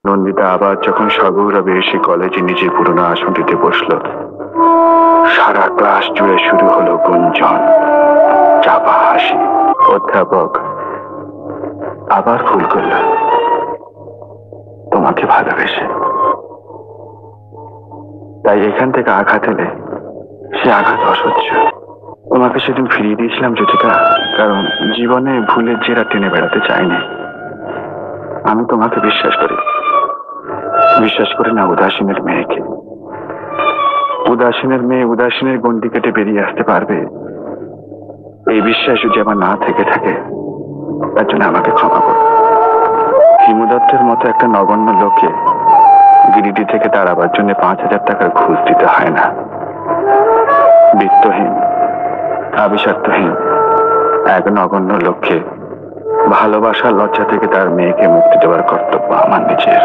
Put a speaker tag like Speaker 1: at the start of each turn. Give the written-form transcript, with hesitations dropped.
Speaker 1: নন্দিতা আবার যখন সগৌরবে এসে কলেজে নিজের পুরনো আসনটিতে বসল, সারা ক্লাস জুড়ে শুরু হলো গুঞ্জন, চাপা হাসি। অধ্যাপক আবার ভুল করল, তোমাকে ভালোবেসে। তাই এখান থেকে আঘাত এলে সে আঘাত অসহ্য। তোমাকে সেদিন ফিরিয়ে দিয়েছিলাম জ্যোতিকা, কারণ জীবনে ভুলের জেরা টেনে বেড়াতে চাইনি। আমি তোমাকে বিশ্বাস করি, বিশ্বাস করি না উদাসীনের মেয়েকে। উদাসীনের মেয়ে উদাসীনের গণ্ডি কেটে বেরিয়ে আসতে পারবে, এই বিশ্বাস যদি আমার না থেকে থাকে, তার জন্য আমাকে ক্ষমা করো। হিমু দত্তের মতো একটা নগণ্য লোককে গিরিডি থেকে তাড়াবার জন্য 5,000 টাকার ঘুষ দিতে হয় না। বিত্তহীন, আভিশাক্তহীন এক নগণ্য লোককে ভালোবাসার লজ্জা থেকে তার মেয়েকে মুক্তি দেওয়ার কর্তব্য আমার নিজের।